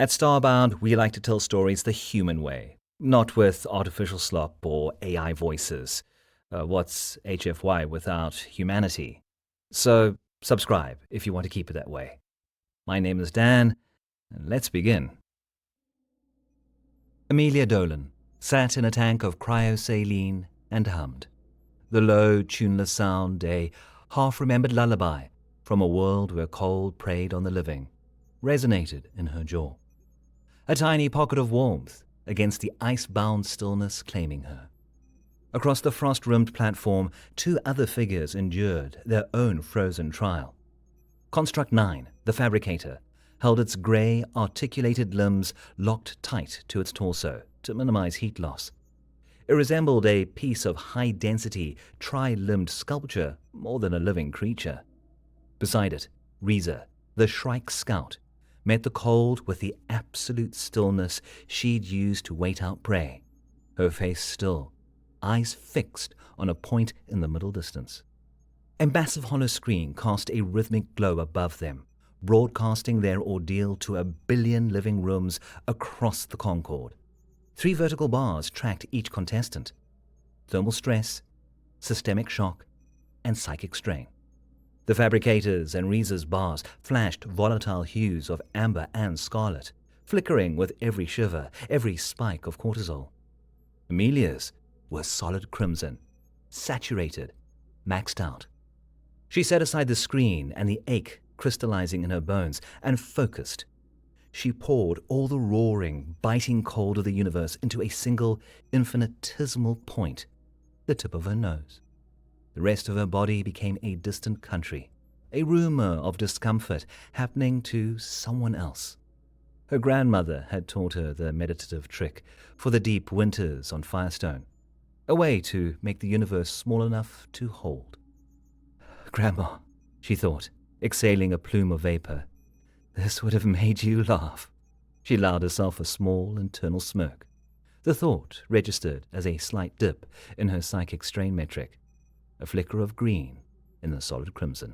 At Starbound, we like to tell stories the human way, not with artificial slop or AI voices. What's HFY without humanity? So, subscribe if you want to keep it that way. My name is Dan, and let's begin. Amelia Dolan sat in a tank of cryosaline and hummed. The low, tuneless sound, a half-remembered lullaby from a world where cold preyed on the living, resonated in her jaw. A tiny pocket of warmth against the ice-bound stillness claiming her. Across the frost-rimmed platform, two other figures endured their own frozen trial. Construct 9, the fabricator, held its grey, articulated limbs locked tight to its torso to minimize heat loss. It resembled a piece of high-density, tri-limbed sculpture more than a living creature. Beside it, Reza, the Shrike Scout, met the cold with the absolute stillness she'd used to wait out prey, her face still, eyes fixed on a point in the middle distance. A massive hollow screen cast a rhythmic glow above them, broadcasting their ordeal to 1 billion living rooms across the Concorde. 3 vertical bars tracked each contestant: thermal stress, systemic shock, and psychic strain. The fabricators and Reza's bars flashed volatile hues of amber and scarlet, flickering with every shiver, every spike of cortisol. Amelia's were solid crimson, saturated, maxed out. She set aside the screen and the ache crystallizing in her bones and focused. She poured all the roaring, biting cold of the universe into a single, infinitesimal point, the tip of her nose. The rest of her body became a distant country, a rumor of discomfort happening to someone else. Her grandmother had taught her the meditative trick for the deep winters on Firestone, a way to make the universe small enough to hold. "Grandma," she thought, exhaling a plume of vapor, "this would have made you laugh." She allowed herself a small internal smirk. The thought registered as a slight dip in her psychic strain metric, a flicker of green in the solid crimson.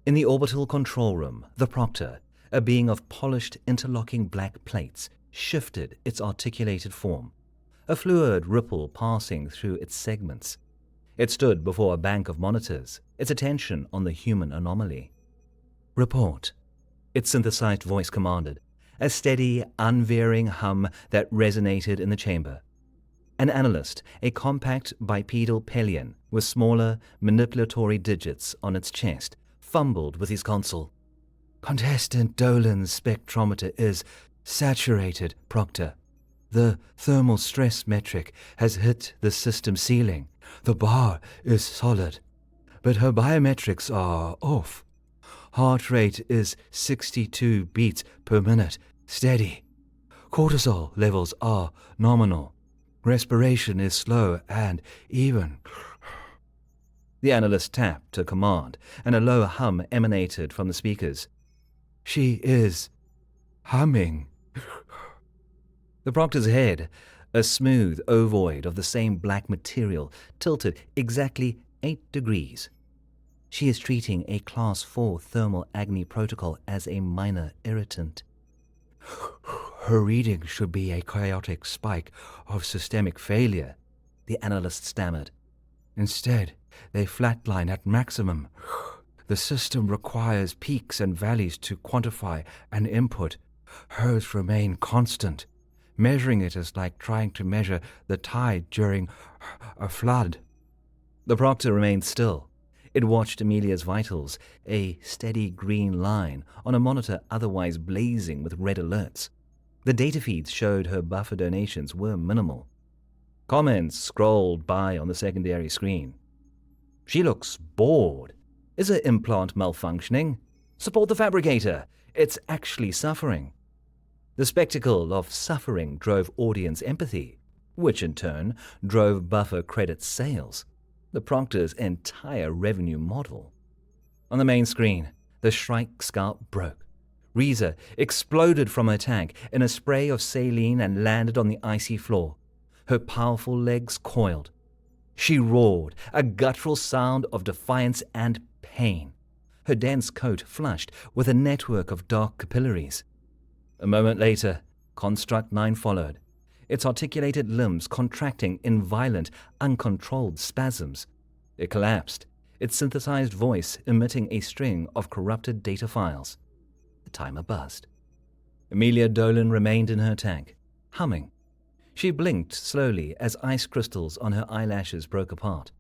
In the orbital control room, the Proctor, a being of polished interlocking black plates, shifted its articulated form, a fluid ripple passing through its segments. It stood before a bank of monitors, its attention on the human anomaly. "Report," its synthesized voice commanded, a steady, unvarying hum that resonated in the chamber. An analyst, a compact bipedal Pelion with smaller, manipulatory digits on its chest, fumbled with his console. "Contestant Dolan's spectrometer is saturated, Proctor. The thermal stress metric has hit the system ceiling. The bar is solid, but her biometrics are off. Heart rate is 62 beats per minute, steady. Cortisol levels are nominal. Respiration is slow and even." The analyst tapped a command, and a low hum emanated from the speakers. "She is humming." The Proctor's head, a smooth ovoid of the same black material, tilted exactly 8 degrees. "She is treating a Class 4 thermal agony protocol as a minor irritant." "Her reading should be a chaotic spike of systemic failure," the analyst stammered. "Instead, they flatline at maximum. The system requires peaks and valleys to quantify an input. Hers remain constant. Measuring it is like trying to measure the tide during a flood." The Proctor remained still. It watched Amelia's vitals, a steady green line on a monitor otherwise blazing with red alerts. The data feeds showed her buffer donations were minimal. Comments scrolled by on the secondary screen. "She looks bored. Is her implant malfunctioning? Support the fabricator. It's actually suffering." The spectacle of suffering drove audience empathy, which in turn drove buffer credit sales, the Proctor's entire revenue model. On the main screen, the Shrike Scout broke. Reza exploded from her tank in a spray of saline and landed on the icy floor. Her powerful legs coiled. She roared, a guttural sound of defiance and pain. her dense coat flushed with a network of dark capillaries. A moment later, Construct 9 followed, its articulated limbs contracting in violent, uncontrolled spasms. It collapsed, its synthesized voice emitting a string of corrupted data files. The timer buzzed. Amelia Dolan remained in her tank, humming. She blinked slowly as ice crystals on her eyelashes broke apart.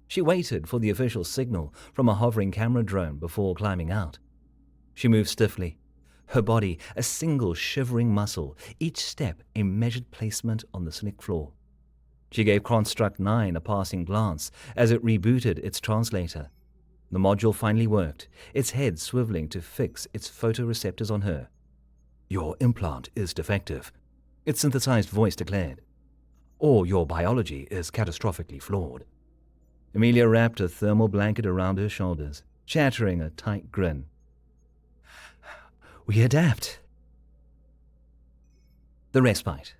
She waited for the official signal from a hovering camera drone before climbing out. She moved stiffly, her body a single shivering muscle, each step a measured placement on the slick floor. She gave Construct 9 a passing glance as it rebooted its translator. The module finally worked, its head swiveling to fix its photoreceptors on her. "Your implant is defective," its synthesized voice declared. "Or your biology is catastrophically flawed." Amelia wrapped a thermal blanket around her shoulders, chattering a tight grin. "We adapt." The respite,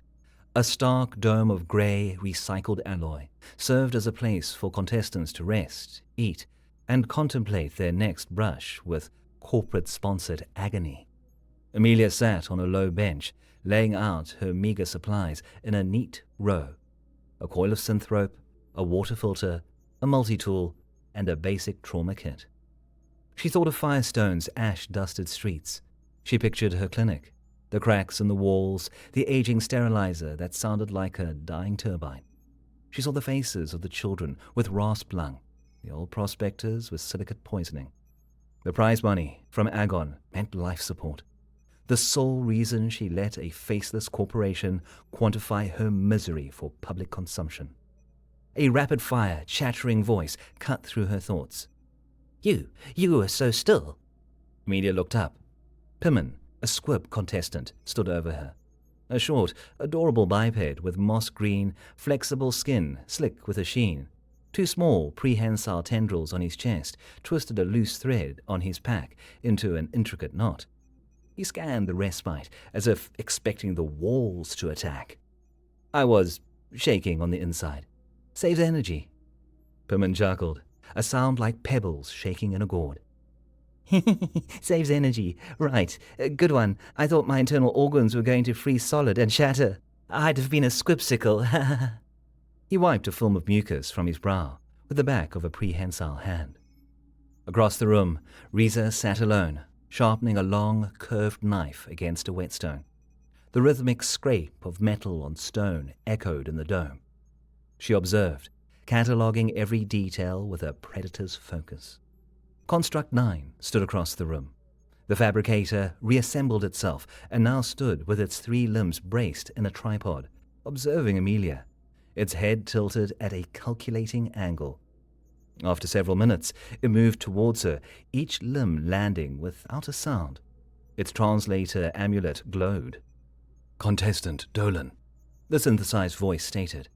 a stark dome of grey, recycled alloy, served as a place for contestants to rest, eat, and contemplate their next brush with corporate-sponsored agony. Amelia sat on a low bench, laying out her meager supplies in a neat row: a coil of synth rope, a water filter, a multi-tool, and a basic trauma kit. She thought of Firestone's ash-dusted streets. She pictured her clinic, the cracks in the walls, the aging sterilizer that sounded like a dying turbine. She saw the faces of the children with rasped lung, the old prospectors with silicate poisoning. The prize money from Agon meant life support. The sole reason she let a faceless corporation quantify her misery for public consumption. A rapid-fire, chattering voice cut through her thoughts. You were so still." Amelia looked up. Pimmon, a squib contestant, stood over her. A short, adorable biped with moss-green, flexible skin slick with a sheen. Two small, prehensile tendrils on his chest twisted a loose thread on his pack into an intricate knot. He scanned the respite as if expecting the walls to attack. "I was shaking on the inside. Saves energy." Pimmon chuckled, a sound like pebbles shaking in a gourd. "Saves energy. Right. Good one. I thought my internal organs were going to freeze solid and shatter. I'd have been a squibsicle." He wiped a film of mucus from his brow with the back of a prehensile hand. Across the room, Reza sat alone, sharpening a long, curved knife against a whetstone. The rhythmic scrape of metal on stone echoed in the dome. She observed, cataloging every detail with a predator's focus. Construct 9 stood across the room. The fabricator reassembled itself and now stood with its 3 limbs braced in a tripod, observing Amelia, its head tilted at a calculating angle. After several minutes, it moved towards her, each limb landing without a sound. Its translator amulet glowed. "Contestant Dolan," the synthesized voice stated.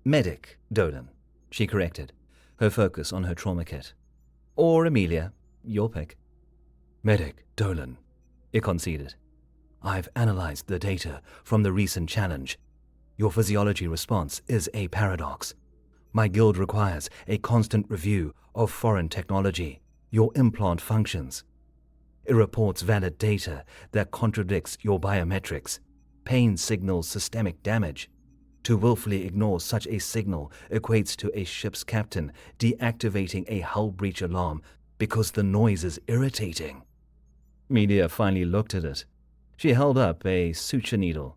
"Medic Dolan," she corrected, her focus on her trauma kit. "Or Amelia, your pick." "Medic Dolan," it conceded. "I've analyzed the data from the recent challenge. Your physiology response is a paradox. My guild requires a constant review of foreign technology, your implant functions. It reports valid data that contradicts your biometrics. Pain signals systemic damage. To willfully ignore such a signal equates to a ship's captain deactivating a hull breach alarm because the noise is irritating." Media finally looked at it. She held up a suture needle.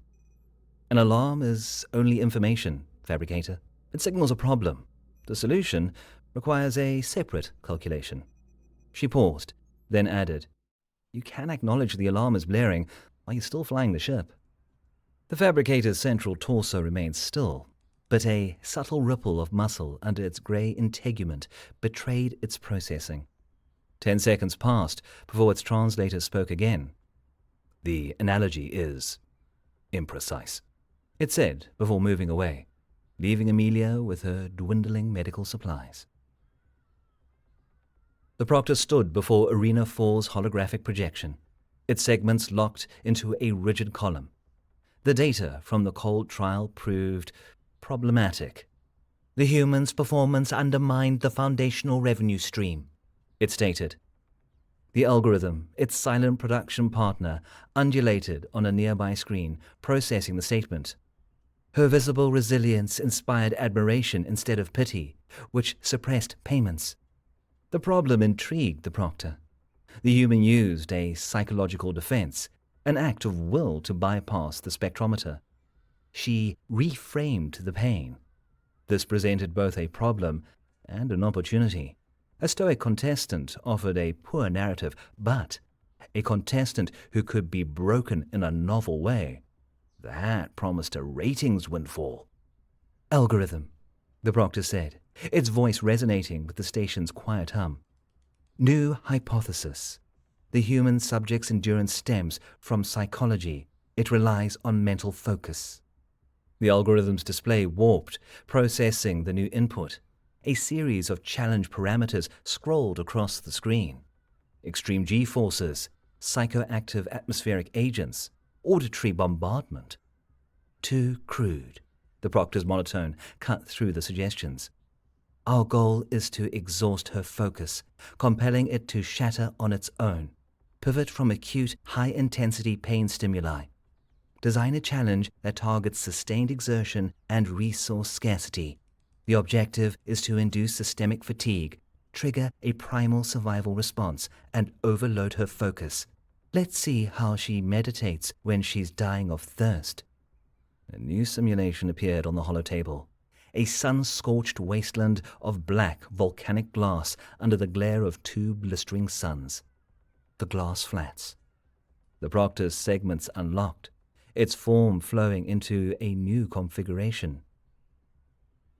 "An alarm is only information, fabricator. It signals a problem. The solution requires a separate calculation." She paused, then added, "You can acknowledge the alarm is blaring while you're still flying the ship." The fabricator's central torso remained still, but a subtle ripple of muscle under its grey integument betrayed its processing. 10 seconds passed before its translator spoke again. "The analogy is imprecise," it said before moving away, leaving Amelia with her dwindling medical supplies. The proctor stood before Arena 4's holographic projection, its segments locked into a rigid column. The data from the cold trial proved problematic. "The humans' performance undermined the foundational revenue stream," it stated. The algorithm, its silent production partner, undulated on a nearby screen, processing the statement. Her visible resilience inspired admiration instead of pity, which suppressed payments. The problem intrigued the proctor. The human used a psychological defense, an act of will to bypass the spectrometer. She reframed the pain. This presented both a problem and an opportunity. A stoic contestant offered a poor narrative, but a contestant who could be broken in a novel way. That promised a ratings windfall. Algorithm, the proctor said, its voice resonating with the station's quiet hum. New hypothesis. The human subject's endurance stems from psychology. It relies on mental focus. The algorithm's display warped, processing the new input. A series of challenge parameters scrolled across the screen. Extreme G-forces, psychoactive atmospheric agents, auditory bombardment. Too crude, the proctor's monotone cut through the suggestions. Our goal is to exhaust her focus, compelling it to shatter on its own, pivot from acute, high-intensity pain stimuli. Design a challenge that targets sustained exertion and resource scarcity. The objective is to induce systemic fatigue, trigger a primal survival response, and overload her focus. Let's see how she meditates when she's dying of thirst. A new simulation appeared on the holotable. A sun-scorched wasteland of black volcanic glass under the glare of two blistering suns. The glass flats. The proctor's segments unlocked, its form flowing into a new configuration.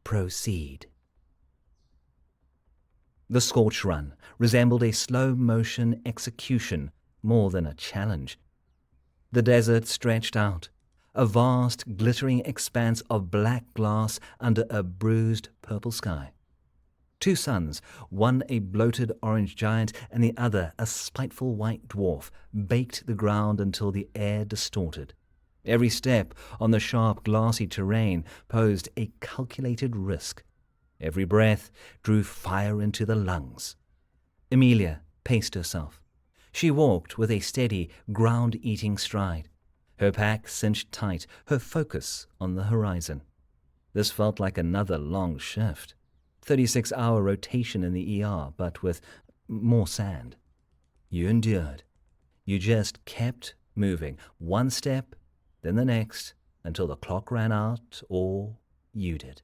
Proceed. The scorch run resembled a slow-motion execution more than a challenge. The desert stretched out, a vast, glittering expanse of black glass under a bruised purple sky. Two suns, one a bloated orange giant and the other a spiteful white dwarf, baked the ground until the air distorted. Every step on the sharp, glassy terrain posed a calculated risk. Every breath drew fire into the lungs. Emilia paced herself. She walked with a steady, ground-eating stride, her pack cinched tight, her focus on the horizon. This felt like another long shift. 36-hour rotation in the ER, but with more sand. You endured. You just kept moving, one step, then the next, until the clock ran out, or you did.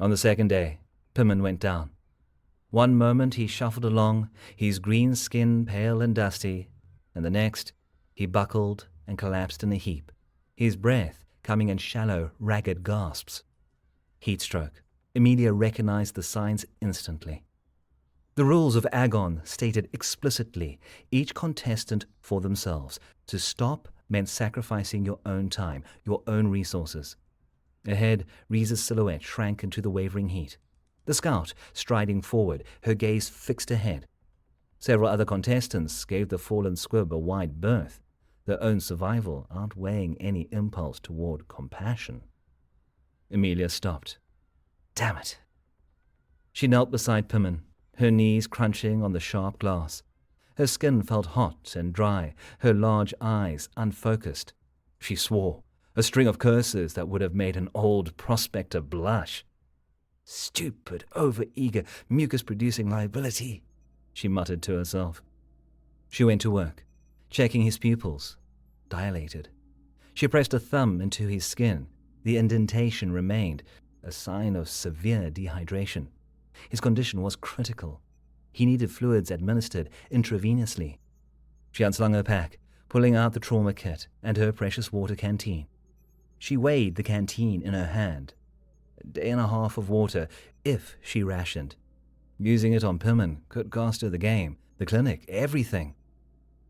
On the second day, Pimmon went down. One moment he shuffled along, his green skin pale and dusty, and the next he buckled and collapsed in a heap, his breath coming in shallow, ragged gasps. Heat stroke. Emilia recognized the signs instantly. The rules of Agon stated explicitly, each contestant for themselves. To stop meant sacrificing your own time, your own resources. Ahead, Reese's silhouette shrank into the wavering heat. The scout, striding forward, her gaze fixed ahead. Several other contestants gave the fallen squib a wide berth, their own survival outweighing any impulse toward compassion. Emilia stopped. Damn it. She knelt beside Pimmon, her knees crunching on the sharp glass. Her skin felt hot and dry, her large eyes unfocused. She swore, a string of curses that would have made an old prospector blush. Stupid, over-eager, mucus-producing liability, she muttered to herself. She went to work, checking his pupils, dilated. She pressed a thumb into his skin. The indentation remained, a sign of severe dehydration. His condition was critical. He needed fluids administered intravenously. She unslung her pack, pulling out the trauma kit and her precious water canteen. She weighed the canteen in her hand. A day and a half of water, if she rationed. Using it on Pimmon could cost her the game, the clinic, everything.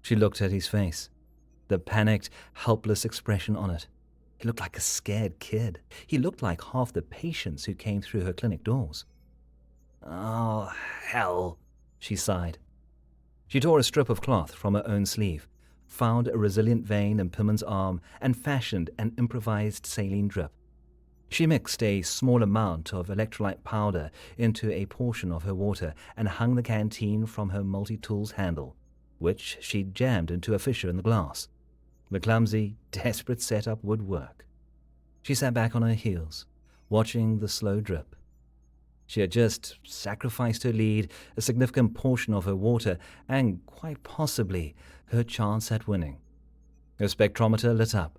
She looked at his face, the panicked, helpless expression on it. He looked like a scared kid. He looked like half the patients who came through her clinic doors. Oh, hell, she sighed. She tore a strip of cloth from her own sleeve, found a resilient vein in Pimmon's arm, and fashioned an improvised saline drip. She mixed a small amount of electrolyte powder into a portion of her water and hung the canteen from her multi-tools handle, which she jammed into a fissure in the glass. The clumsy, desperate setup would work. She sat back on her heels, watching the slow drip. She had just sacrificed her lead, a significant portion of her water, and quite possibly her chance at winning. Her spectrometer lit up.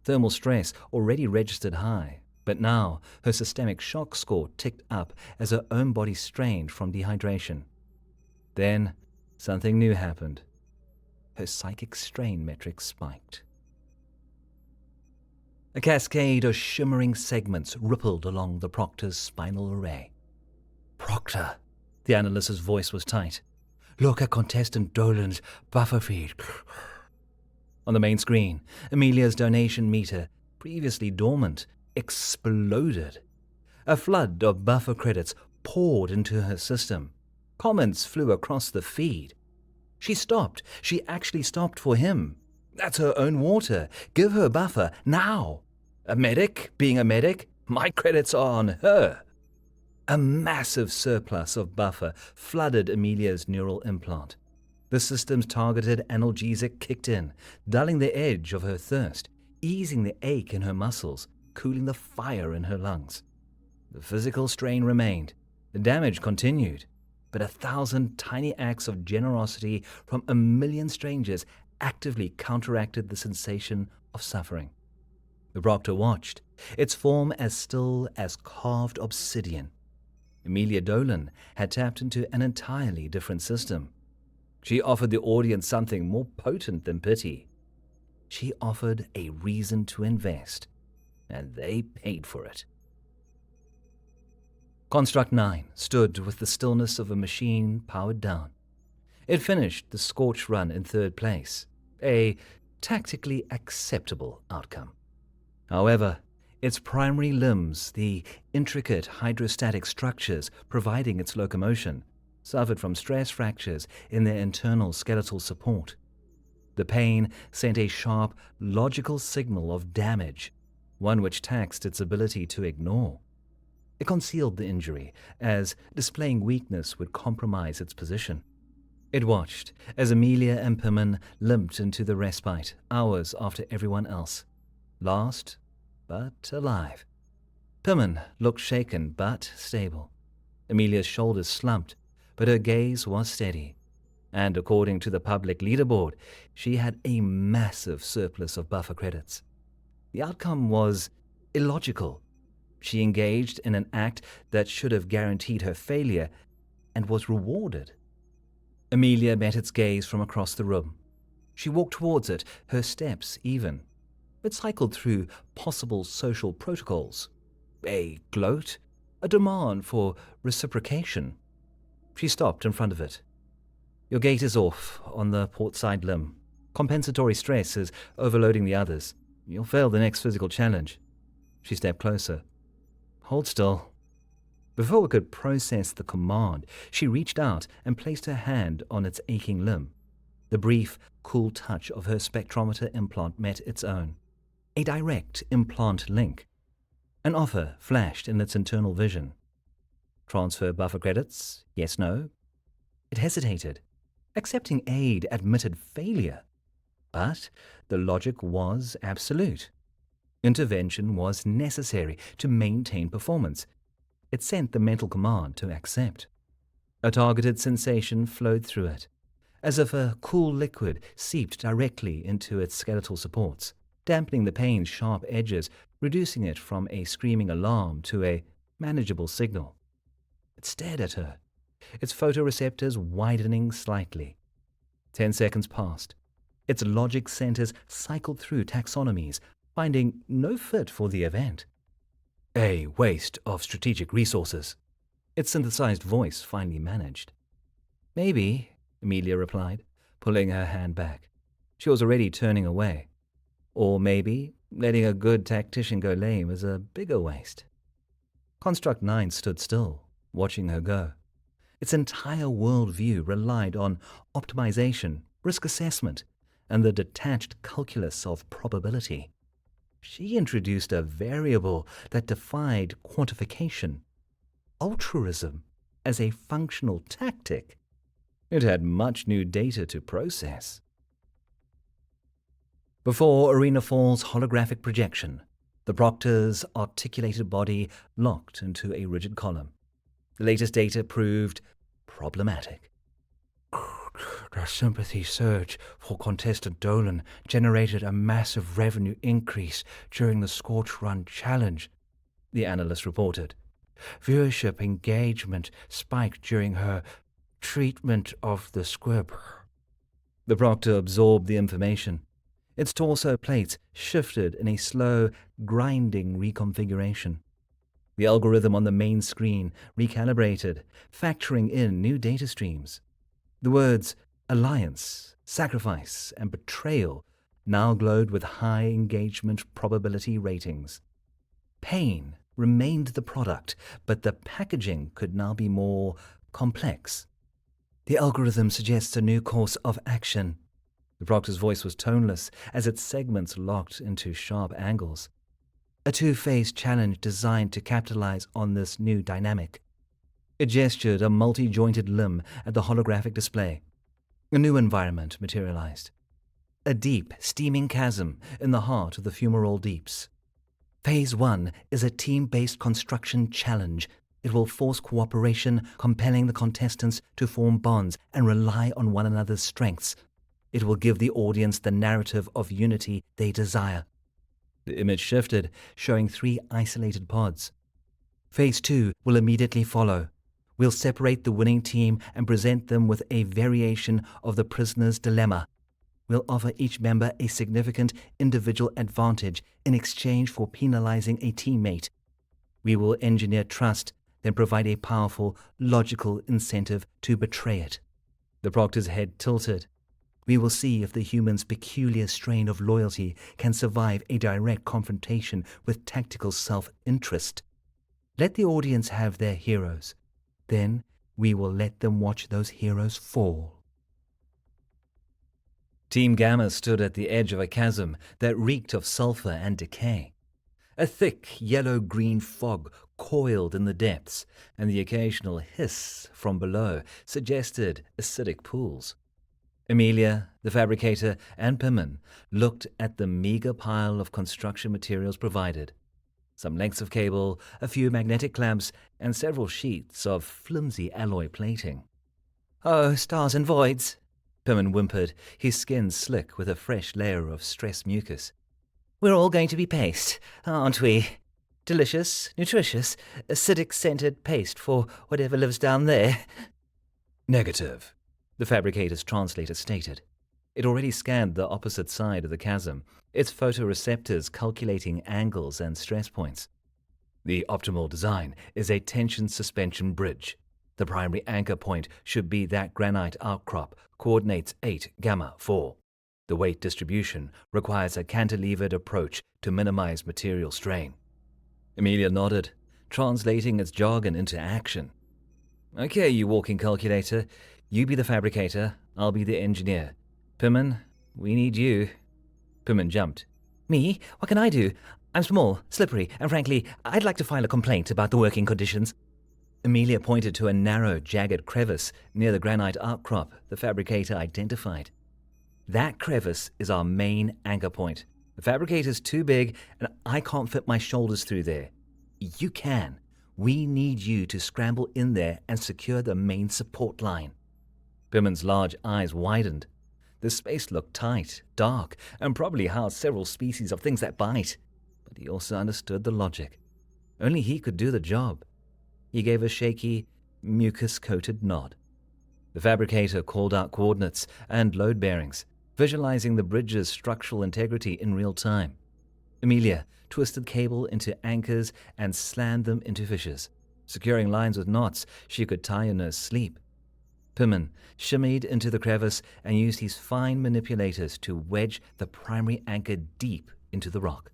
Thermal stress already registered high, but now her systemic shock score ticked up as her own body strained from dehydration. Then something new happened. Her psychic strain metric spiked. A cascade of shimmering segments rippled along the Proctor's spinal array. "Proctor," the analyst's voice was tight. "Look at contestant Dolan's buffer feed." On the main screen, Amelia's donation meter, previously dormant, exploded. A flood of buffer credits poured into her system. Comments flew across the feed. She stopped. She actually stopped for him. That's her own water. Give her buffer, now. A medic being a medic? My credits are on her. A massive surplus of buffer flooded Amelia's neural implant. The system's targeted analgesic kicked in, dulling the edge of her thirst, easing the ache in her muscles, cooling the fire in her lungs. The physical strain remained. The damage continued. But 1,000 tiny acts of generosity from 1,000,000 strangers actively counteracted the sensation of suffering. The Proctor watched, its form as still as carved obsidian. Amelia Dolan had tapped into an entirely different system. She offered the audience something more potent than pity. She offered a reason to invest, and they paid for it. Construct 9 stood with the stillness of a machine powered down. It finished the Scorch run in third place, a tactically acceptable outcome. However, its primary limbs, the intricate hydrostatic structures providing its locomotion, suffered from stress fractures in their internal skeletal support. The pain sent a sharp, logical signal of damage, one which taxed its ability to ignore. It concealed the injury, as displaying weakness would compromise its position. It watched as Amelia and Pimmon limped into the respite hours after everyone else. Last, but alive. Pimmon looked shaken but stable. Amelia's shoulders slumped, but her gaze was steady. And according to the public leaderboard, she had a massive surplus of buffer credits. The outcome was illogical. She engaged in an act that should have guaranteed her failure and was rewarded. Amelia met its gaze from across the room. She walked towards it, her steps even. It cycled through possible social protocols. A gloat, a demand for reciprocation. She stopped in front of it. "Your gate is off on the port side limb. Compensatory stress is overloading the others. You'll fail the next physical challenge." She stepped closer. "Hold still." Before it could process the command, she reached out and placed her hand on its aching limb. The brief, cool touch of her spectrometer implant met its own. A direct implant link. An offer flashed in its internal vision. Transfer buffer credits? Yes, no? It hesitated. Accepting aid admitted failure. But the logic was absolute. Intervention was necessary to maintain performance. It sent the mental command to accept. A targeted sensation flowed through it, as if a cool liquid seeped directly into its skeletal supports, dampening the pain's sharp edges, reducing it from a screaming alarm to a manageable signal. It stared at her, its photoreceptors widening slightly. 10 seconds passed. Its logic centers cycled through taxonomies, finding no fit for the event. A waste of strategic resources, its synthesized voice finally managed. "Maybe," Amelia replied, pulling her hand back. She was already turning away. "Or maybe letting a good tactician go lame is a bigger waste." Construct 9 stood still, watching her go. Its entire worldview relied on optimization, risk assessment, and the detached calculus of probability. She introduced a variable that defied quantification: altruism as a functional tactic. It had much new data to process. Before Arena Fall's holographic projection, the Proctor's articulated body locked into a rigid column. The latest data proved problematic. The sympathy surge for contestant Dolan generated a massive revenue increase during the Scorch Run challenge, the analyst reported. Viewership engagement spiked during her treatment of the squib. The Proctor absorbed the information. Its torso plates shifted in a slow, grinding reconfiguration. The algorithm on the main screen recalibrated, factoring in new data streams. The words alliance, sacrifice, and betrayal now glowed with high engagement probability ratings. Pain remained the product, but the packaging could now be more complex. The algorithm suggests a new course of action. The Proctor's voice was toneless as its segments locked into sharp angles. A two-phase challenge designed to capitalize on this new dynamic. It gestured a multi-jointed limb at the holographic display. A new environment materialized. A deep, steaming chasm in the heart of the fumarole deeps. Phase 1 is a team-based construction challenge. It will force cooperation, compelling the contestants to form bonds and rely on one another's strengths. It will give the audience the narrative of unity they desire. The image shifted, showing 3 isolated pods. Phase 2 will immediately follow. We'll separate the winning team and present them with a variation of the prisoner's dilemma. We'll offer each member a significant individual advantage in exchange for penalizing a teammate. We will engineer trust, then provide a powerful, logical incentive to betray it. The Proctor's head tilted. We will see if the human's peculiar strain of loyalty can survive a direct confrontation with tactical self-interest. Let the audience have their heroes. Then we will let them watch those heroes fall. Team Gamma stood at the edge of a chasm that reeked of sulfur and decay. A thick yellow-green fog coiled in the depths, and the occasional hiss from below suggested acidic pools. Amelia, the fabricator, and Pimmon looked at the meager pile of construction materials provided. Some lengths of cable, a few magnetic clamps, and several sheets of flimsy alloy plating. "Oh, stars and voids," Pimmon whimpered, his skin slick with a fresh layer of stress mucus. "We're all going to be paste, aren't we? Delicious, nutritious, acidic-scented paste for whatever lives down there." "Negative," the fabricator's translator stated. It already scanned the opposite side of the chasm, its photoreceptors calculating angles and stress points. "The optimal design is a tension suspension bridge. The primary anchor point should be that granite outcrop, coordinates 8 gamma 4. The weight distribution requires a cantilevered approach to minimize material strain." Amelia nodded, translating its jargon into action. "Okay, you walking calculator. You be the fabricator, I'll be the engineer. Pimmon, we need you." Pimmon jumped. "Me? What can I do? I'm small, slippery, and frankly, I'd like to file a complaint about the working conditions." Amelia pointed to a narrow, jagged crevice near the granite outcrop the fabricator identified. "That crevice is our main anchor point. The fabricator's too big, and I can't fit my shoulders through there. You can. We need you to scramble in there and secure the main support line." Pimmon's large eyes widened. The space looked tight, dark, and probably housed several species of things that bite. But he also understood the logic. Only he could do the job. He gave a shaky, mucus-coated nod. The fabricator called out coordinates and load bearings, visualizing the bridge's structural integrity in real time. Amelia twisted cable into anchors and slammed them into fissures, securing lines with knots she could tie in her sleep. Pimmon shimmied into the crevice and used his fine manipulators to wedge the primary anchor deep into the rock.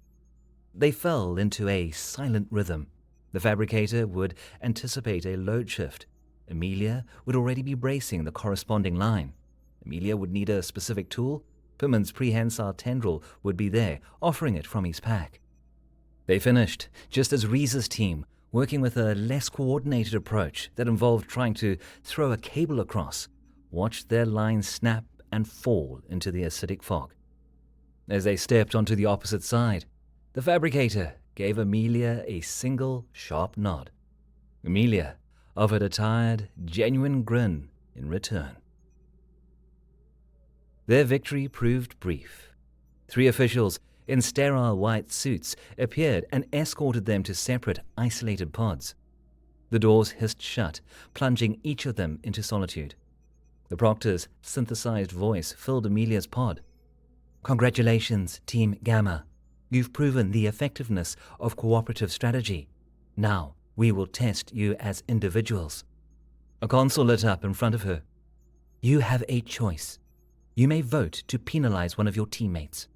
They fell into a silent rhythm. The fabricator would anticipate a load shift. Amelia would already be bracing the corresponding line. Amelia would need a specific tool. Pimmins' prehensile tendril would be there, offering it from his pack. They finished, just as Reese's team, working with a less coordinated approach that involved trying to throw a cable across, watched their line snap and fall into the acidic fog. As they stepped onto the opposite side, the fabricator gave Amelia a single, sharp nod. Amelia offered a tired, genuine grin in return. Their victory proved brief. 3 officials in sterile white suits appeared and escorted them to separate, isolated pods. The doors hissed shut, plunging each of them into solitude. The Proctor's synthesized voice filled Amelia's pod. "Congratulations, Team Gamma. You've proven the effectiveness of cooperative strategy. Now we will test you as individuals." A console lit up in front of her. "You have a choice. You may vote to penalize one of your teammates.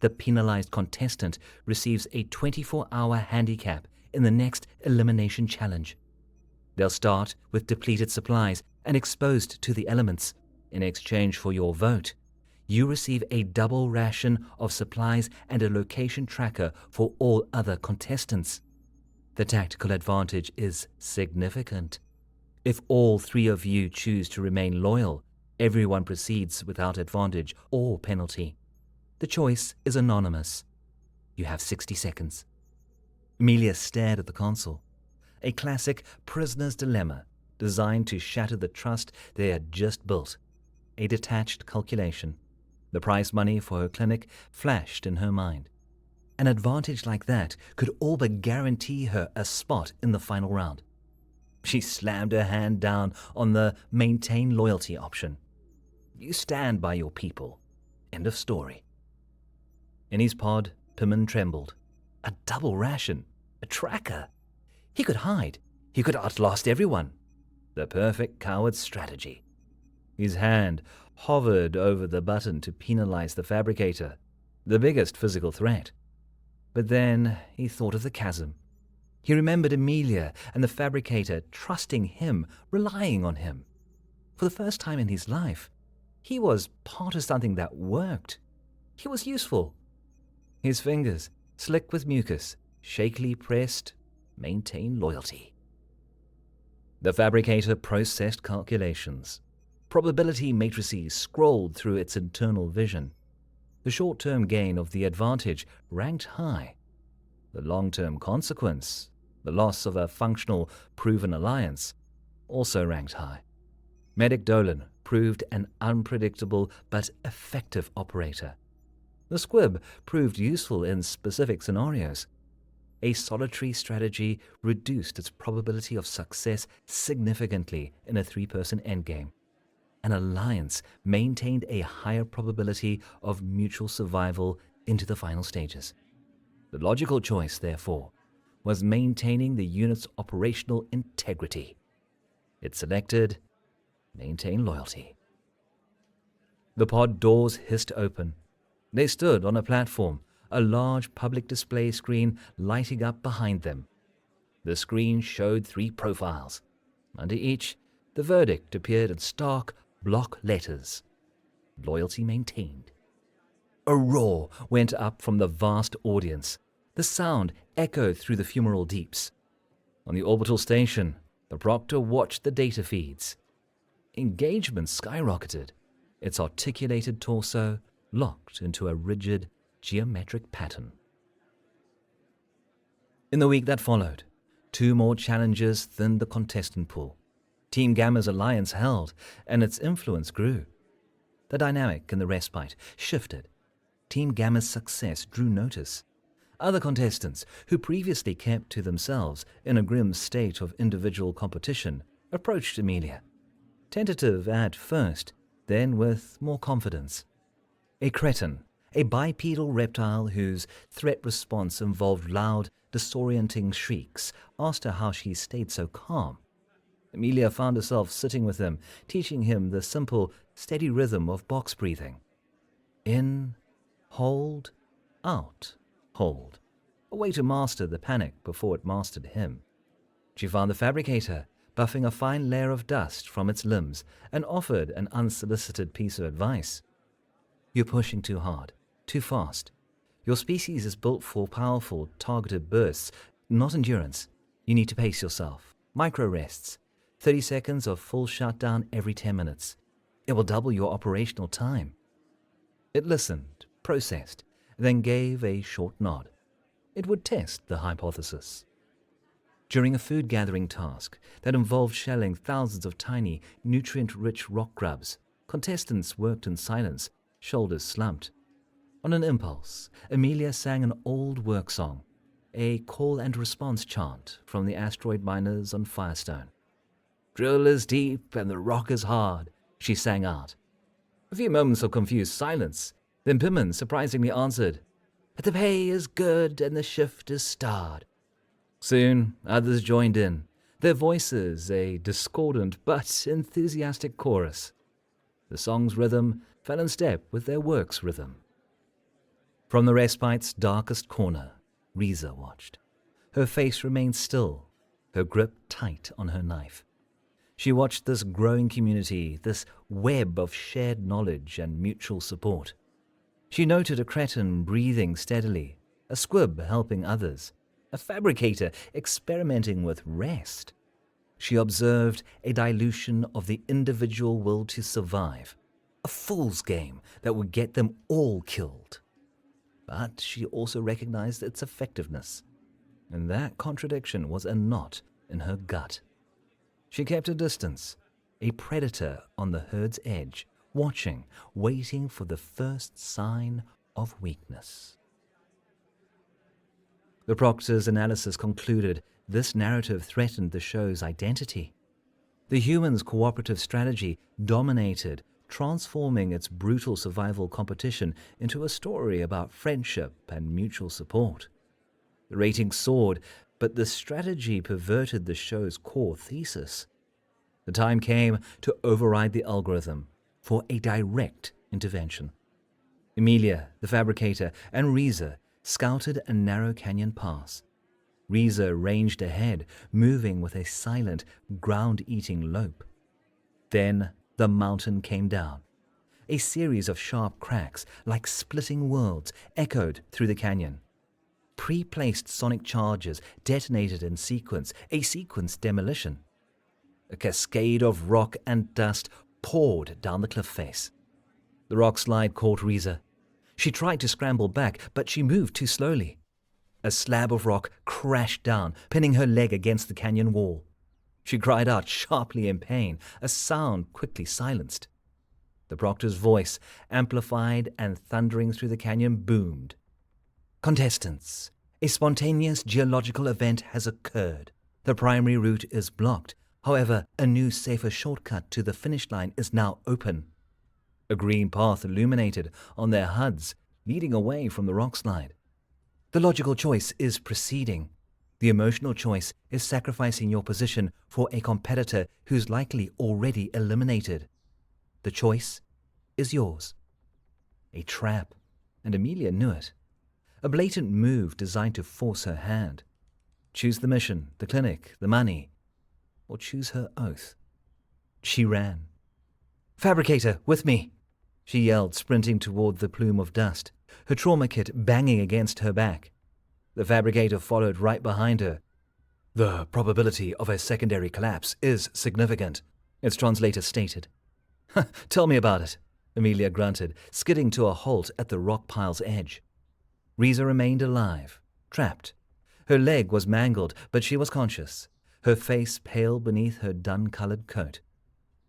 The penalized contestant receives a 24-hour handicap in the next elimination challenge. They'll start with depleted supplies and exposed to the elements. In exchange for your vote, you receive a double ration of supplies and a location tracker for all other contestants. The tactical advantage is significant. If all 3 of you choose to remain loyal, everyone proceeds without advantage or penalty. The choice is anonymous. You have 60 seconds. Amelia stared at the console. A classic prisoner's dilemma designed to shatter the trust they had just built. A detached calculation. The prize money for her clinic flashed in her mind. An advantage like that could all but guarantee her a spot in the final round. She slammed her hand down on the maintain loyalty option. You stand by your people. End of story. In his pod, Pimmon trembled. A double ration. A tracker. He could hide. He could outlast everyone. The perfect coward's strategy. His hand hovered over the button to penalize the fabricator, the biggest physical threat. But then he thought of the chasm. He remembered Amelia and the fabricator trusting him, relying on him. For the first time in his life, he was part of something that worked. He was useful. His fingers, slick with mucus, shakily pressed, maintain loyalty. The fabricator processed calculations. Probability matrices scrolled through its internal vision. The short-term gain of the advantage ranked high. The long-term consequence, the loss of a functional, proven alliance, also ranked high. Medic Dolan proved an unpredictable but effective operator. The squib proved useful in specific scenarios. A solitary strategy reduced its probability of success significantly in a 3-person endgame. An alliance maintained a higher probability of mutual survival into the final stages. The logical choice, therefore, was maintaining the unit's operational integrity. It selected maintain loyalty. The pod doors hissed open. They stood on a platform, a large public display screen lighting up behind them. The screen showed 3 profiles. Under each, the verdict appeared in stark block letters. Loyalty maintained. A roar went up from the vast audience. The sound echoed through the fumarole deeps. On the orbital station, the Proctor watched the data feeds. Engagement skyrocketed, its articulated torso locked into a rigid, geometric pattern. In the week that followed, 2 more challenges thinned the contestant pool. Team Gamma's alliance held, and its influence grew. The dynamic in the respite shifted. Team Gamma's success drew notice. Other contestants, who previously kept to themselves in a grim state of individual competition, approached Amelia. Tentative at first, then with more confidence. A cretin, a bipedal reptile whose threat response involved loud, disorienting shrieks, asked her how she stayed so calm. Amelia found herself sitting with him, teaching him the simple, steady rhythm of box breathing. In, hold, out, hold. A way to master the panic before it mastered him. She found the fabricator buffing a fine layer of dust from its limbs and offered an unsolicited piece of advice. You're pushing too hard, too fast. Your species is built for powerful, targeted bursts, not endurance. You need to pace yourself. Micro rests. 30 seconds of full shutdown every 10 minutes. It will double your operational time. It listened, processed, then gave a short nod. It would test the hypothesis. During a food-gathering task that involved shelling thousands of tiny, nutrient-rich rock grubs, contestants worked in silence, shoulders slumped. On an impulse, Amelia sang an old work song, a call and response chant from the asteroid miners on Firestone. "Drill is deep and the rock is hard," she sang out. A few moments of confused silence, then Pimmon surprisingly answered, "The pay is good and the shift is starred." Soon, others joined in, their voices a discordant but enthusiastic chorus. The song's rhythm fell in step with their work's rhythm. From the respite's darkest corner, Reza watched. Her face remained still, her grip tight on her knife. She watched this growing community, this web of shared knowledge and mutual support. She noted a cretin breathing steadily, a squib helping others, a fabricator experimenting with rest. She observed a dilution of the individual will to survive, a fool's game that would get them all killed. But she also recognized its effectiveness, and that contradiction was a knot in her gut. She kept her distance, a predator on the herd's edge, watching, waiting for the first sign of weakness. The Proctor's analysis concluded this narrative threatened the show's identity. The humans' cooperative strategy dominated, transforming its brutal survival competition into a story about friendship and mutual support. The ratings soared, but the strategy perverted the show's core thesis. The time came to override the algorithm for a direct intervention. Amelia, the fabricator, and Reza scouted a narrow canyon pass. Reza ranged ahead, moving with a silent, ground-eating lope. Then the mountain came down. A series of sharp cracks, like splitting worlds, echoed through the canyon. Pre-placed sonic charges detonated in sequence, a sequence demolition. A cascade of rock and dust poured down the cliff face. The rockslide caught Reza. She tried to scramble back, but she moved too slowly. A slab of rock crashed down, pinning her leg against the canyon wall. She cried out sharply in pain, a sound quickly silenced. The Proctor's voice, amplified and thundering through the canyon, boomed. "Contestants, a spontaneous geological event has occurred. The primary route is blocked. However, a new, safer shortcut to the finish line is now open." A green path illuminated on their HUDs, leading away from the rockslide. The logical choice is proceeding. The emotional choice is sacrificing your position for a competitor who's likely already eliminated. The choice is yours. A trap, and Amelia knew it. A blatant move designed to force her hand. Choose the mission, the clinic, the money, or choose her oath. She ran. "Fabricator, with me!" she yelled, sprinting toward the plume of dust, her trauma kit banging against her back. The fabricator followed right behind her. "The probability of a secondary collapse is significant," its translator stated. "Tell me about it," Amelia grunted, skidding to a halt at the rock pile's edge. Reza remained alive, trapped. Her leg was mangled, but she was conscious, her face pale beneath her dun-colored coat.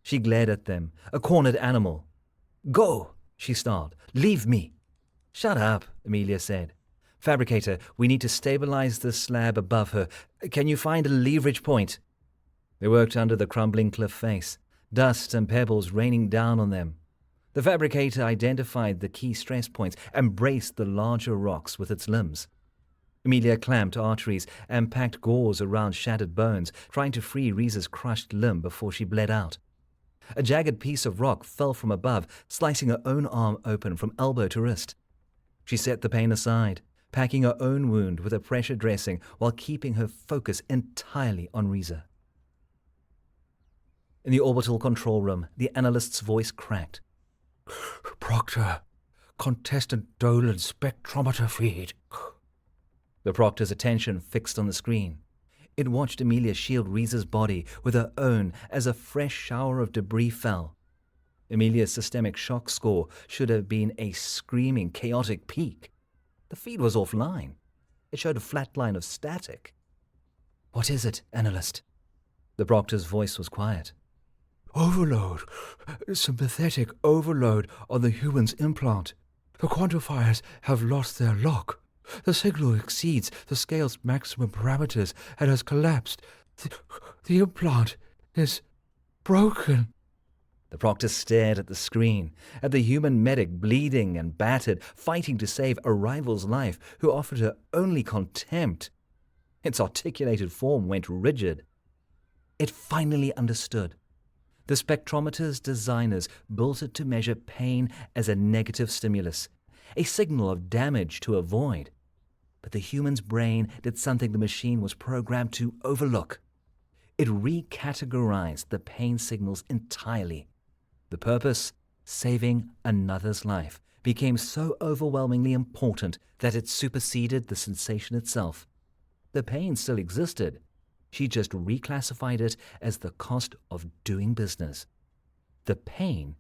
She glared at them, a cornered animal. "Go!" she snarled. "Leave me!" "Shut up," Amelia said. "Fabricator, we need to stabilize the slab above her. Can you find a leverage point?" They worked under the crumbling cliff face, dust and pebbles raining down on them. The fabricator identified the key stress points and braced the larger rocks with its limbs. Amelia clamped arteries and packed gauze around shattered bones, trying to free Reza's crushed limb before she bled out. A jagged piece of rock fell from above, slicing her own arm open from elbow to wrist. She set the pain aside, packing her own wound with a pressure dressing while keeping her focus entirely on Reza. In the orbital control room, the analyst's voice cracked. "Proctor, Contestant Dolan spectrometer feed. The proctor's attention fixed on the screen. It watched Amelia shield Riza's body with her own as a fresh shower of debris fell. Amelia's systemic shock score should have been a screaming, chaotic peak. The feed was offline. It showed a flat line of static. "What is it, analyst?" The proctor's voice was quiet. Overload. Sympathetic overload on the human's implant. The quantifiers have lost their lock. The signal exceeds the scale's maximum parameters and has collapsed. The implant is broken. The proctor stared at the screen, at the human medic bleeding and battered, fighting to save a rival's life who offered her only contempt. Its articulated form went rigid. It finally understood. The spectrometer's designers built it to measure pain as a negative stimulus, a signal of damage to avoid. But the human's brain did something the machine was programmed to overlook. It recategorized the pain signals entirely. The purpose, saving another's life, became so overwhelmingly important that it superseded the sensation itself. The pain still existed. She just reclassified it as the cost of doing business. The pain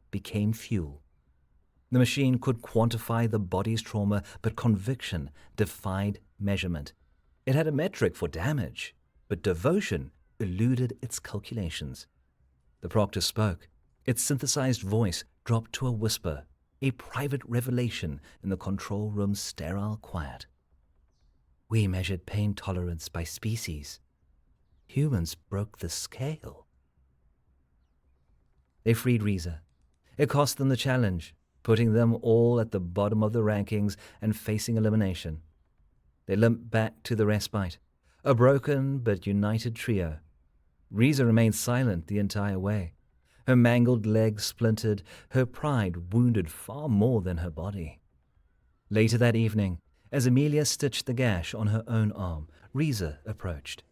became fuel. The machine could quantify the body's trauma, but conviction defied measurement. It had a metric for damage, but devotion eluded its calculations. The proctor spoke. Its synthesized voice dropped to a whisper, a private revelation in the control room's sterile quiet. "We measured pain tolerance by species. Humans broke the scale." They freed Riza. It cost them the challenge, putting them all at the bottom of the rankings and facing elimination. They limped back to the respite, a broken but united trio. Riza remained silent the entire way. Her mangled leg splintered, her pride wounded far more than her body. Later that evening, as Amelia stitched the gash on her own arm, Riza approached.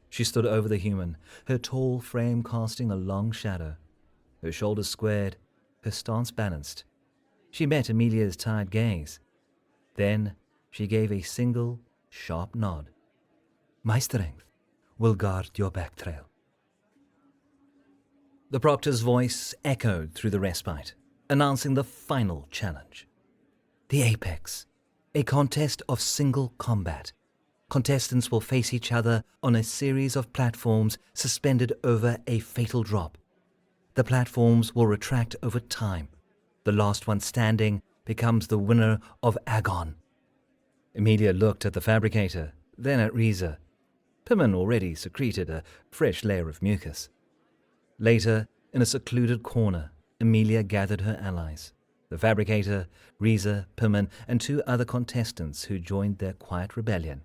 She stood over the human, her tall frame casting a long shadow. Her shoulders squared, her stance balanced. She met Amelia's tired gaze. Then she gave a single, sharp nod. "My strength will guard your back trail." The proctor's voice echoed through the respite, announcing the final challenge. The apex, a contest of single combat. Contestants will face each other on a series of platforms suspended over a fatal drop. The platforms will retract over time. The last one standing becomes the winner of Agon. Amelia looked at the fabricator, then at Riza. Pimmon already secreted a fresh layer of mucus. Later, in a secluded corner, Amelia gathered her allies. The fabricator, Riza, Pimmon, and 2 other contestants who joined their quiet rebellion.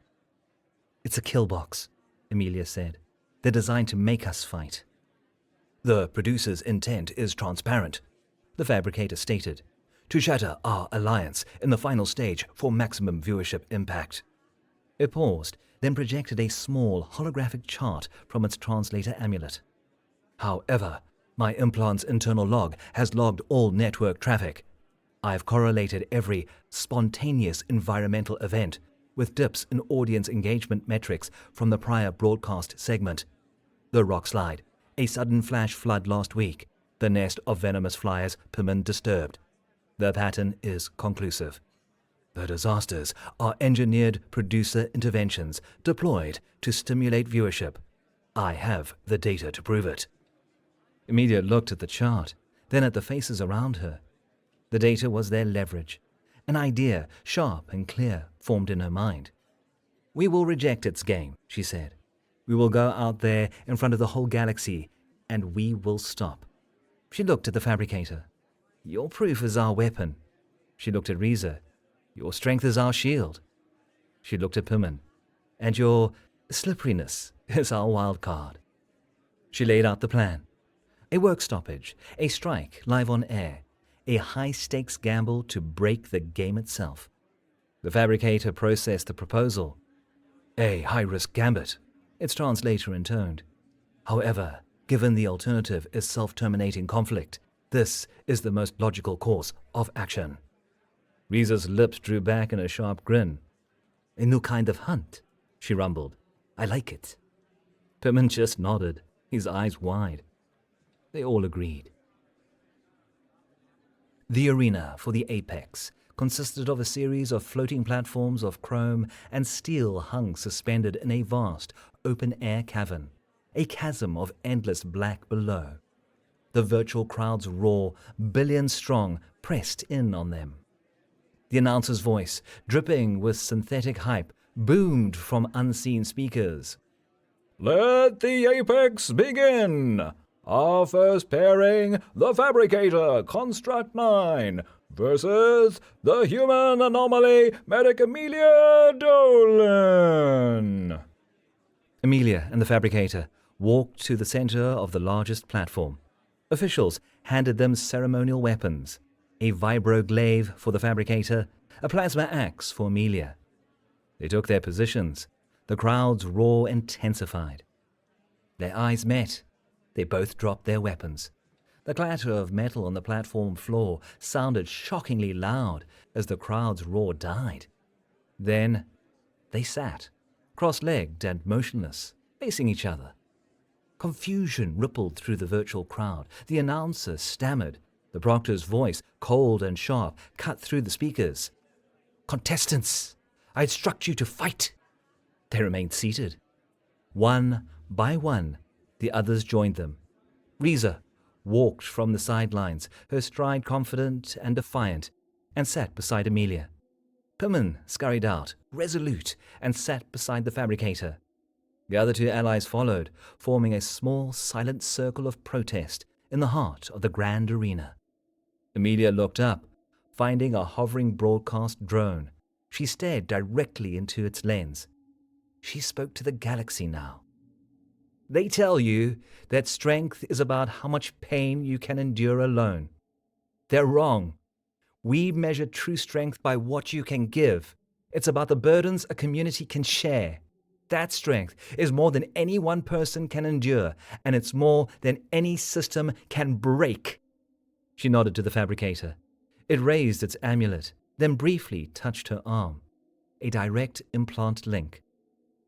"It's a kill box," Amelia said. "They're designed to make us fight." "The producer's intent is transparent," the fabricator stated, "to shatter our alliance in the final stage for maximum viewership impact." It paused, then projected a small holographic chart from its translator amulet. "However, my implant's internal log has logged all network traffic. I've correlated every spontaneous environmental event with dips in audience engagement metrics from the prior broadcast segment. The rockslide, a sudden flash flood last week, the nest of venomous flyers Pimmon disturbed. The pattern is conclusive. The disasters are engineered producer interventions deployed to stimulate viewership. I have the data to prove it." Amelia looked at the chart, then at the faces around her. The data was their leverage. An idea, sharp and clear, formed in her mind. "We will reject its game," she said. "We will go out there in front of the whole galaxy, and we will stop." She looked at the fabricator. "Your proof is our weapon." She looked at Riza. "Your strength is our shield." She looked at Pimmon. "And your slipperiness is our wild card." She laid out the plan. A work stoppage, a strike live on air, a high-stakes gamble to break the game itself. The fabricator processed the proposal. "A high-risk gambit," its translator intoned. "However, given the alternative is self-terminating conflict, this is the most logical course of action." Riza's lips drew back in a sharp grin. "A new kind of hunt," she rumbled. "I like it." Pittman just nodded, his eyes wide. They all agreed. The arena for the apex consisted of a series of floating platforms of chrome and steel hung suspended in a vast, open-air cavern, a chasm of endless black below. The virtual crowd's roar, billions strong, pressed in on them. The announcer's voice, dripping with synthetic hype, boomed from unseen speakers. "Let the apex begin! Our first pairing, the Fabricator, Construct 9, versus the human anomaly, Medic Amelia Dolan." Amelia and the Fabricator walked to the center of the largest platform. Officials handed them ceremonial weapons, a vibroglaive for the Fabricator, a plasma axe for Amelia. They took their positions. The crowd's roar intensified. Their eyes met. They both dropped their weapons. The clatter of metal on the platform floor sounded shockingly loud as the crowd's roar died. Then they sat, cross-legged and motionless, facing each other. Confusion rippled through the virtual crowd. The announcer stammered. The proctor's voice, cold and sharp, cut through the speakers. "Contestants, I instruct you to fight." They remained seated. One by one, the others joined them. Riza walked from the sidelines, her stride confident and defiant, and sat beside Amelia. Pittman scurried out, resolute, and sat beside the Fabricator. The other two allies followed, forming a small, silent circle of protest in the heart of the grand arena. Amelia looked up, finding a hovering broadcast drone. She stared directly into its lens. She spoke to the galaxy now. "They tell you that strength is about how much pain you can endure alone. They're wrong. We measure true strength by what you can give. It's about the burdens a community can share. That strength is more than any one person can endure, and it's more than any system can break." She nodded to the Fabricator. It raised its amulet, then briefly touched her arm. A direct implant link.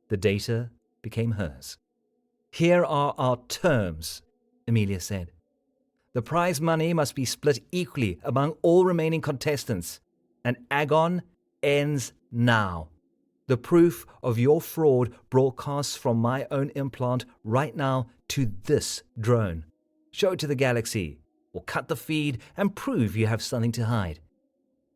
The data became hers. "Here are our terms," Amelia said. "The prize money must be split equally among all remaining contestants, and Agon ends now. The proof of your fraud broadcasts from my own implant right now to this drone. Show it to the galaxy, or cut the feed and prove you have something to hide.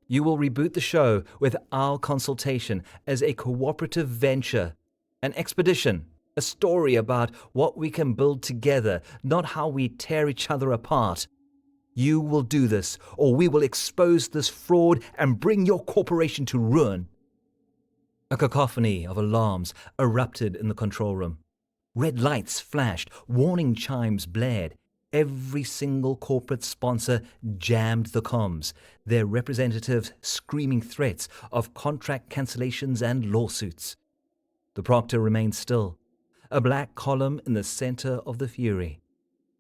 You will reboot the show with our consultation as a cooperative venture, an expedition, a story about what we can build together, not how we tear each other apart. You will do this, or we will expose this fraud and bring your corporation to ruin." A cacophony of alarms erupted in the control room. Red lights flashed, warning chimes blared. Every single corporate sponsor jammed the comms, their representatives screaming threats of contract cancellations and lawsuits. The proctor remained still, a black column in the center of the fury.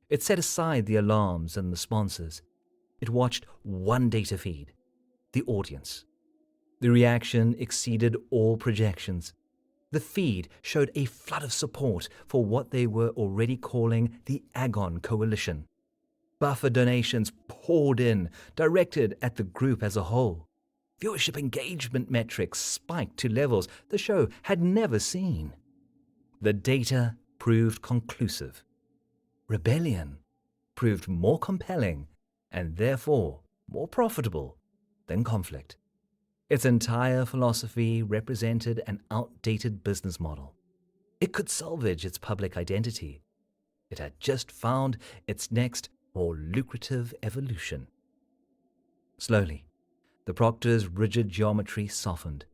It set aside the alarms and the sponsors. It watched one data feed, the audience. The reaction exceeded all projections. The feed showed a flood of support for what they were already calling the Agon Coalition. Buffer donations poured in, directed at the group as a whole. Viewership engagement metrics spiked to levels the show had never seen. The data proved conclusive. Rebellion proved more compelling and therefore more profitable than conflict. Its entire philosophy represented an outdated business model. It could salvage its public identity. It had just found its next, more lucrative evolution. Slowly, the proctor's rigid geometry softened.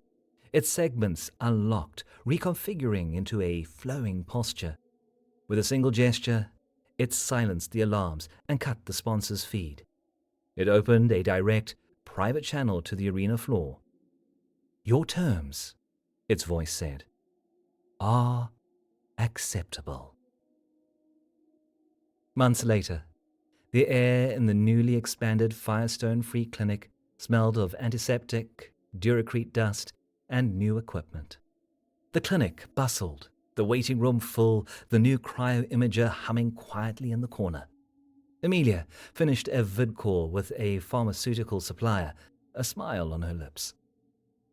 Its segments unlocked, reconfiguring into a flowing posture. With a single gesture, it silenced the alarms and cut the sponsor's feed. It opened a direct, private channel to the arena floor. "Your terms," its voice said, "are acceptable." Months later, the air in the newly expanded Firestone Free Clinic smelled of antiseptic, duracrete dust, and new equipment. The clinic bustled, the waiting room full, the new cryo-imager humming quietly in the corner. Amelia finished a vid call with a pharmaceutical supplier, a smile on her lips.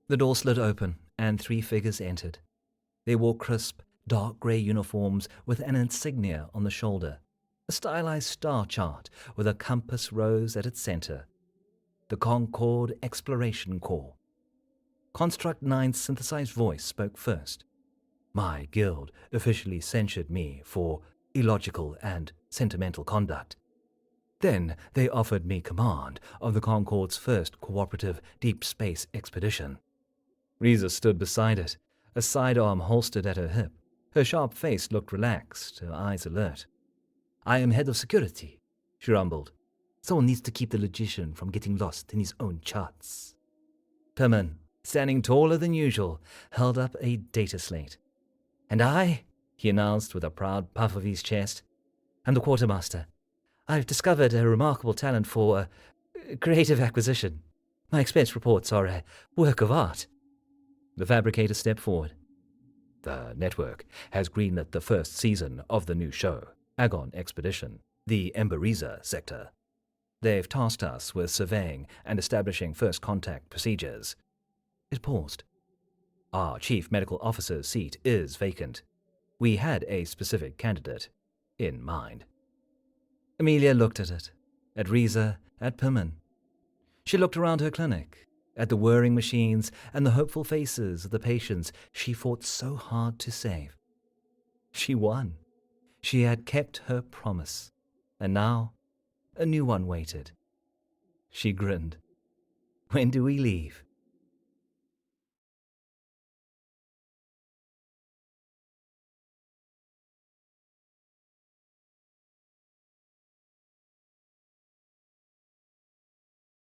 The door slid open, and 3 figures entered. They wore crisp, dark grey uniforms with an insignia on the shoulder, a stylized star chart with a compass rose at its center. The Concord Exploration Corps. Construct 9's synthesized voice spoke first. My guild officially censured me for illogical and sentimental conduct. Then they offered me command of the Concord's first cooperative deep space expedition. Reza stood beside it, a sidearm holstered at her hip. Her sharp face looked relaxed, her eyes alert. I am head of security, she rumbled. Someone needs to keep the logician from getting lost in his own charts. Perman, standing taller than usual, held up a data slate. And I, he announced with a proud puff of his chest, am the quartermaster. I've discovered a remarkable talent for creative acquisition. My expense reports are a work of art. The fabricator stepped forward. The network has greenlit the first season of the new show, Agon Expedition, the Emberiza sector. They've tasked us with surveying and establishing first contact procedures. It paused. Our chief medical officer's seat is vacant. We had a specific candidate in mind. Amelia looked at it, at Reza, at Perman. She looked around her clinic, at the whirring machines and the hopeful faces of the patients she fought so hard to save. She won. She had kept her promise, and now a new one waited. She grinned. When do we leave?